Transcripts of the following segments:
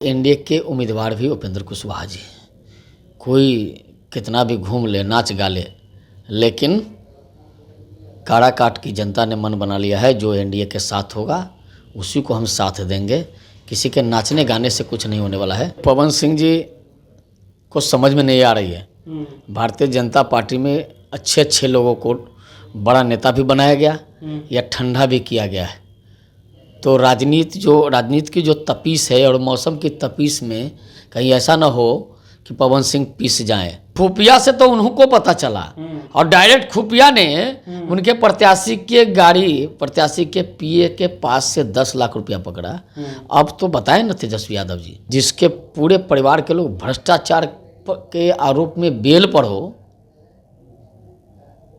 NDA के उम्मीदवार भी उपेंद्र कुशवाहा जी। कोई कितना भी घूम ले नाच गा ले, लेकिन काराकाट की जनता ने मन बना लिया है जो एनडीए के साथ होगा उसी को हम साथ देंगे। किसी के नाचने गाने से कुछ नहीं होने वाला है। पवन सिंह जी को समझ में नहीं आ रही है। भारतीय जनता पार्टी में अच्छे अच्छे लोगों को बड़ा नेता भी बनाया गया या ठंडा भी किया गया है। तो राजनीति की जो तपीस है और मौसम की तपीस में कहीं ऐसा ना हो कि पवन सिंह पिस जाएं। खुफिया से तो उनको पता चला और डायरेक्ट खुफिया ने उनके प्रत्याशी के पीए के पास से 10 लाख रुपया पकड़ा। अब तो बताएं ना तेजस्वी यादव जी, जिसके पूरे परिवार के लोग भ्रष्टाचार के आरोप में बेल पर हो,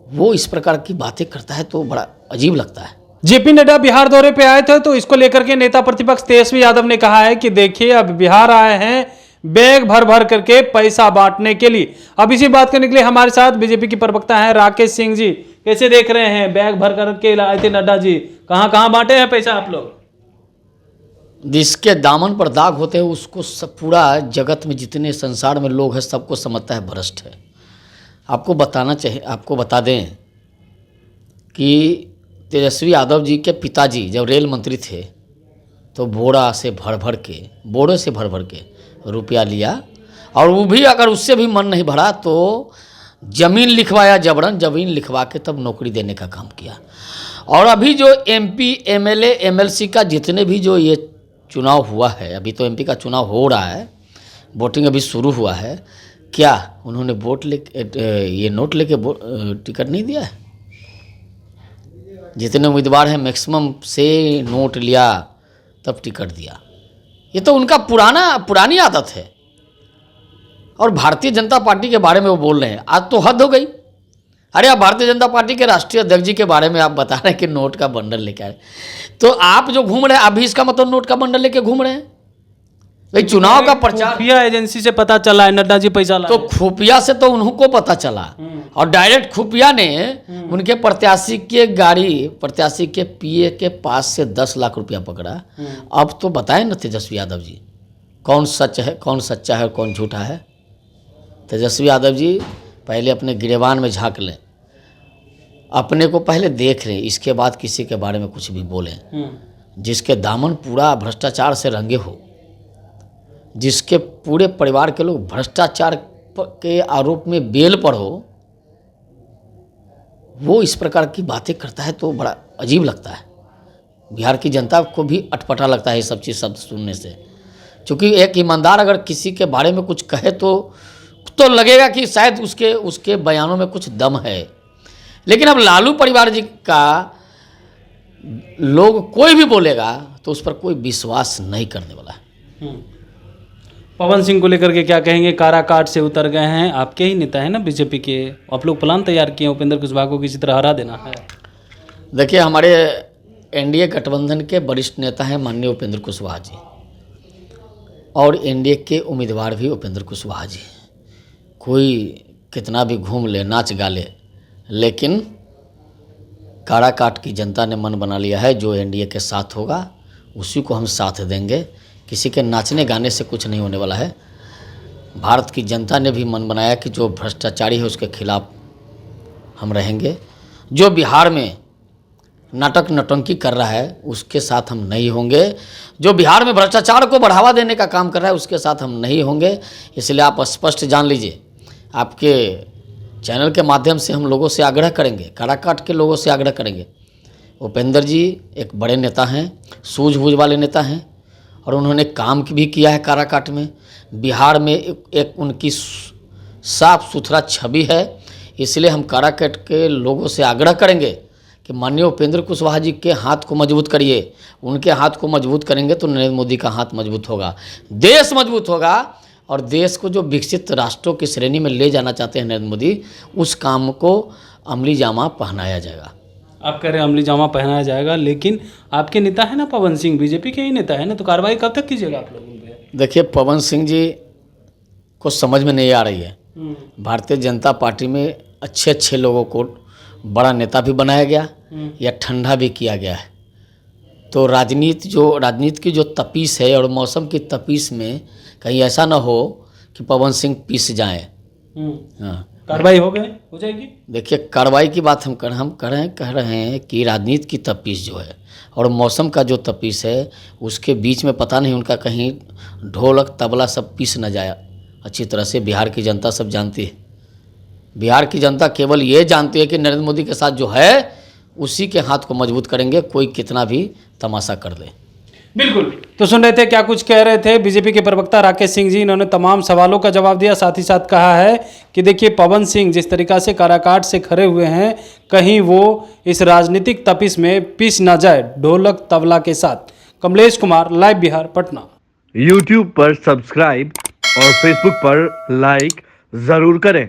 वो इस प्रकार की बातें करता है तो बड़ा अजीब लगता है। जेपी नड्डा बिहार दौरे पे आए थे तो इसको लेकर के नेता प्रतिपक्ष तेजस्वी यादव ने कहा है कि देखिए अब बिहार आए हैं बैग भर भर करके पैसा बांटने के लिए। अब इसी बात करने के लिए हमारे साथ बीजेपी की प्रवक्ता हैं राकेश सिंह जी। कैसे देख रहे हैं, बैग भर करके आए थे नड्डा जी, कहां कहां बांटे हैं पैसा आप लोग? जिसके दामन पर दाग होते हैं उसको सब पूरा जगत में जितने संसार में लोग हैं सबको समझता है भ्रष्ट है। आपको बता दें कि तेजस्वी यादव जी के पिताजी जब रेल मंत्री थे तो बोड़े से भर भर के रुपया लिया, और वो भी अगर उससे भी मन नहीं भरा तो ज़मीन लिखवाया, ज़मीन लिखवा के तब नौकरी देने का काम किया। और अभी जो एमपी एमएलए एमएलसी का जितने भी जो ये चुनाव हुआ है, अभी तो एमपी का चुनाव हो रहा है, वोटिंग अभी शुरू हुआ है, क्या उन्होंने ये नोट लेके टिकट नहीं दिया है? जितने उम्मीदवार हैं मैक्सिमम से नोट लिया तब टिकट दिया। ये तो उनका पुरानी आदत है। और भारतीय जनता पार्टी के बारे में वो बोल रहे हैं, आज तो हद हो गई। अरे आप भारतीय जनता पार्टी के राष्ट्रीय अध्यक्ष जी के बारे में आप बता रहे हैं कि नोट का बंडल लेके आए, तो आप जो घूम रहे हैं अभी इसका मतलब नोट का बंडल लेके घूम रहे हैं भाई। चुनाव का प्रचार खुफिया एजेंसी से पता चला है नड्डा जी पैसा लाए। तो खुफिया से तो उनको पता चला और डायरेक्ट खुफिया ने उनके प्रत्याशी के पीए के पास से 10 लाख रुपया पकड़ा। अब तो बताएं ना तेजस्वी यादव जी, कौन सच्चा है और कौन झूठा है? तेजस्वी यादव जी पहले अपने गिरेबान में झांक लें, अपने को पहले देख लें, इसके बाद किसी के बारे में कुछ भी बोलें। जिसके दामन पूरा भ्रष्टाचार से रंगे हो, जिसके पूरे परिवार के लोग भ्रष्टाचार के आरोप में बेल पर हो, वो इस प्रकार की बातें करता है तो बड़ा अजीब लगता है। बिहार की जनता को भी अटपटा लगता है ये सब चीज़ शब्द सुनने से, क्योंकि एक ईमानदार अगर किसी के बारे में कुछ कहे तो लगेगा कि शायद उसके बयानों में कुछ दम है। लेकिन अब लालू परिवार जी का लोग कोई भी बोलेगा तो उस पर कोई विश्वास नहीं करने वाला है। पवन सिंह को लेकर के क्या कहेंगे? काराकाट से उतर गए हैं, आपके ही नेता है ना बीजेपी के, आप लोग प्लान तैयार किए उपेंद्र कुशवाहा को किसी तरह हरा देना है। देखिए, हमारे एनडीए गठबंधन के वरिष्ठ नेता हैं माननीय उपेंद्र कुशवाहा जी, और एनडीए के उम्मीदवार भी उपेंद्र कुशवाहा जी। कोई कितना भी घूम ले नाच गा ले, लेकिन काराकाट की जनता ने मन बना लिया है जो एनडीए के साथ होगा उसी को हम साथ देंगे। किसी के नाचने गाने से कुछ नहीं होने वाला है। भारत की जनता ने भी मन बनाया कि जो भ्रष्टाचारी है उसके खिलाफ हम रहेंगे। जो बिहार में नौटंकी कर रहा है उसके साथ हम नहीं होंगे। जो बिहार में भ्रष्टाचार को बढ़ावा देने का काम कर रहा है उसके साथ हम नहीं होंगे। इसलिए आप स्पष्ट जान लीजिए, आपके चैनल के माध्यम से हम लोगों से आग्रह करेंगे, काराकाट के लोगों से आग्रह करेंगे। उपेंद्र जी एक बड़े नेता हैं, सूझबूझ वाले नेता हैं, और उन्होंने काम भी किया है काराकाट में। बिहार में एक उनकी साफ सुथरा छवि है। इसलिए हम काराकाट के लोगों से आग्रह करेंगे कि माननीय उपेंद्र कुशवाहा जी के हाथ को मजबूत करिए। उनके हाथ को मजबूत करेंगे तो नरेंद्र मोदी का हाथ मजबूत होगा, देश मजबूत होगा, और देश को जो विकसित राष्ट्रों की श्रेणी में ले जाना चाहते हैं नरेंद्र मोदी, उस काम को अमली जामा पहनाया जाएगा। आप कह रहे हैं अमली जामा पहनाया जाएगा, लेकिन आपके नेता है ना पवन सिंह, बीजेपी के ही नेता है ना, तो कार्रवाई कब तक कीजिएगा आप लोग? देखिए, पवन सिंह जी को समझ में नहीं आ रही है। भारतीय जनता पार्टी में अच्छे अच्छे लोगों को बड़ा नेता भी बनाया गया या ठंडा भी किया गया है। तो राजनीति की जो तपीस है और मौसम की तपीस में कहीं ऐसा ना हो कि पवन सिंह पिस जाएं। हाँ, कार्रवाई हो जाएगी। देखिए, कार्रवाई की बात हम कह रहे हैं कि राजनीति की तपीस जो है और मौसम का जो तपीस है उसके बीच में पता नहीं उनका कहीं ढोलक तबला सब पीस न जाए। अच्छी तरह से बिहार की जनता सब जानती है। बिहार की जनता केवल ये जानती है कि नरेंद्र मोदी के साथ जो है उसी के हाथ को मजबूत करेंगे, कोई कितना भी तमाशा कर ले। बिल्कुल। तो सुन रहे थे क्या कुछ कह रहे थे बीजेपी के प्रवक्ता राकेश सिंह जी। इन्होंने तमाम सवालों का जवाब दिया, साथ ही साथ कहा है कि देखिए पवन सिंह जिस तरीका से काराकाट से खड़े हुए हैं, कहीं वो इस राजनीतिक तपिश में पिस ना जाए ढोलक तबला के साथ। कमलेश कुमार, लाइव बिहार, पटना। YouTube पर सब्सक्राइब और Facebook पर लाइक जरूर करें।